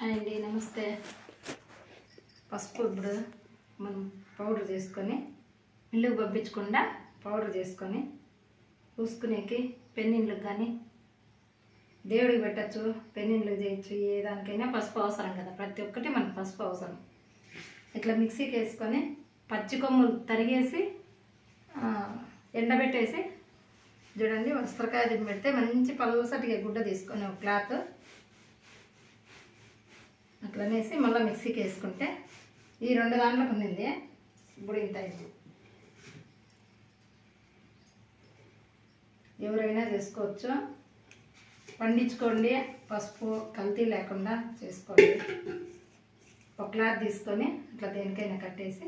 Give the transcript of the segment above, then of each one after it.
Hi అండి, నమస్తే. పసుపు ఇప్పుడు మనం పౌడర్ చేసుకొని ఇల్లుకి పంపించకుండా పౌడర్ చేసుకొని పూసుకునేకి పెన్నిళ్ళకి కానీ దేవుడికి పెట్టచ్చు, పెన్నిళ్ళకి చేయొచ్చు. ఏ దానికైనా పసుపు అవసరం కదా, ప్రతి ఒక్కటి మనకు పసుపు అవసరం. ఇట్లా మిక్సీకి వేసుకొని పచ్చి కొమ్ములు తరిగేసి ఎండబెట్టేసి చూడండి, వస్త్రకాయ దిండి పెడితే మంచి పల్సటిగా గుడ్డ తీసుకొని ఒక క్లాత్ అట్లనేసి మళ్ళీ మిక్సీకి వేసుకుంటే ఈ 2 దాంట్లోకి ఉండింది. ఇప్పుడు ఇంత అయింది. ఎవరైనా చేసుకోవచ్చు, పండించుకోండి. పసుపు కల్తీ లేకుండా చేసుకోండి. ఒక క్లాత్ తీసుకొని ఇట్లా దేనికైనా కట్టేసి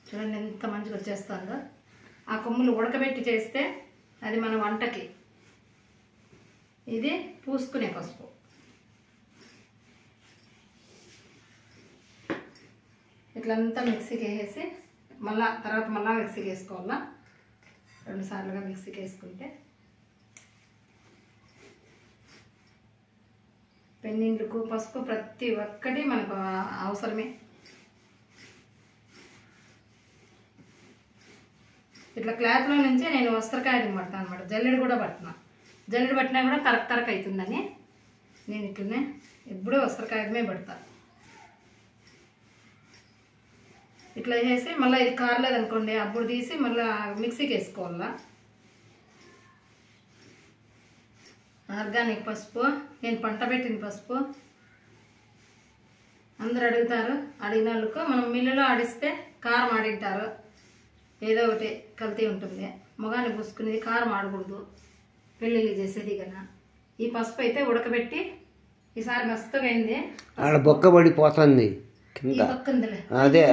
చూడండి ఎంత మంచిగా వచ్చేస్తుందో. ఆ కొమ్ములు ఉడకబెట్టి చేస్తే అది మన వంటకి. ఇది పూసుకునే పసుపు. ఇట్లంతా మిక్సీకి వేసేసి తర్వాత మళ్ళీ మిక్సీకి వేసుకోవాలా. 2 సార్లుగా మిక్సీకి వేసుకుంటే పెన్నిండ్లకు పసుపు ప్రతి ఒక్కటి మనకు అవసరమే. ఇట్లా క్లాత్లో నుంచే నేను వస్త్రకాయలు పడతాను అనమాట. జల్లెడు కూడా పట్టినా. జల్లెడు పట్టినా కూడా తరక్ అవుతుందని నేను ఇట్లనే ఎప్పుడూ వస్త్రకాయమే పడతా. ఇట్లా చేసి మళ్ళీ ఇది కారలేదు అనుకోండి, అప్పుడు తీసి మళ్ళీ మిక్సీకి వేసుకోవాలా. ఆర్గానిక్ పసుపు, నేను పంట పెట్టిన పసుపు. అందరు అడుగుతారు, అడిగిన వాళ్ళకు మనం మిల్లులో ఆడిస్తే కారం ఆడింటారు, ఏదో ఒకటి కల్తీ ఉంటుంది. మొగాన్ని పూసుకునేది కారం ఆడకూడదు, పెళ్ళిళ్ళు చేసేది కదా. ఈ పసుపు అయితే ఉడకబెట్టి ఈసారి మస్తుగా అయింది. ఆడ బొక్క పడిపోతుంది కింద, అదే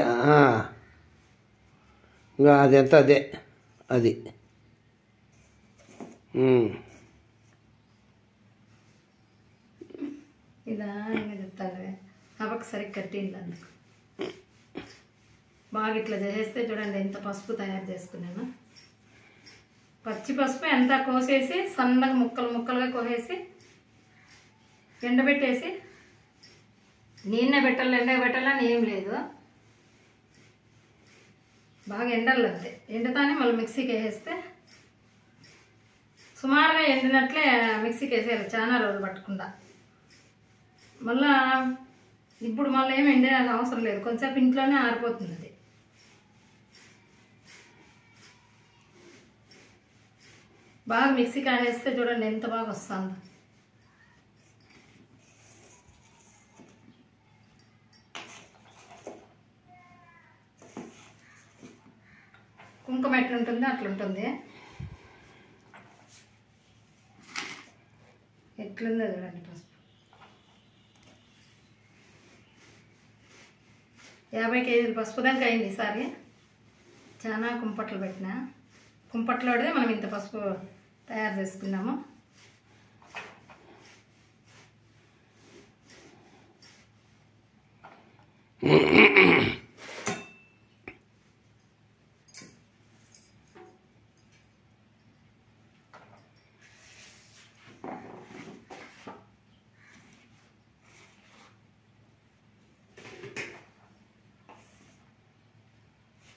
ఇంకా అదంతా అదే అది ఇలా ఇంకా చెప్తాను. హవకు సరిగ్గా కట్టింది అందుకు. బాగా ఇట్లా చేస్తే చూడండి ఎంత పసుపు తయారు చేసుకున్నాను. పచ్చి పసుపు ఎంత కోసేసి సన్నగా ముక్కలు ముక్కలుగా కోసేసి ఎండబెట్టేసి, నీళ్ళ ఎండబెట్టాలని ఏం లేదు, బాగా ఎండాలంతే. ఎండుతానే మళ్ళీ మిక్సీకి వేసేస్తే సుమారుగా ఎండినట్లే మిక్సీకి వేసేయాలి, చాలా రోజులు పట్టకుండా. మళ్ళా ఇప్పుడు మళ్ళీ ఏమి ఎండే అవసరం లేదు, కొంచెం ఇంట్లోనే ఆరిపోతుంది. అది బాగా మిక్సీకి వేస్తే చూడండి ఎంత బాగా వస్తుందో. కుంకుమ ఎట్లుంటుందో అట్లుంటుంది. ఎట్లుందో చూడండి పసుపు. 50 కేజీలు పసుపు దాకా అయింది ఈసారి. చాలా కుంపట్లు పెట్టిన. కుంపట్లోదే మనం ఇంత పసుపు తయారు చేసుకున్నాము.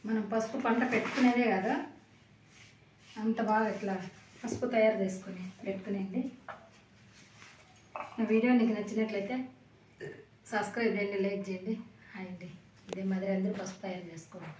మనం పసుపు పంట పెట్టుకునేదే కదా, అంత బాగా ఇట్లా పసుపు తయారు చేసుకుని పెట్టుకునేది. నా వీడియో నీకు నచ్చినట్లయితే సబ్స్క్రైబ్ చేయండి, లైక్ చేయండి. హాయ్ అండి, ఇదే మాదిరి అందరూ పసుపు తయారు చేసుకోండి.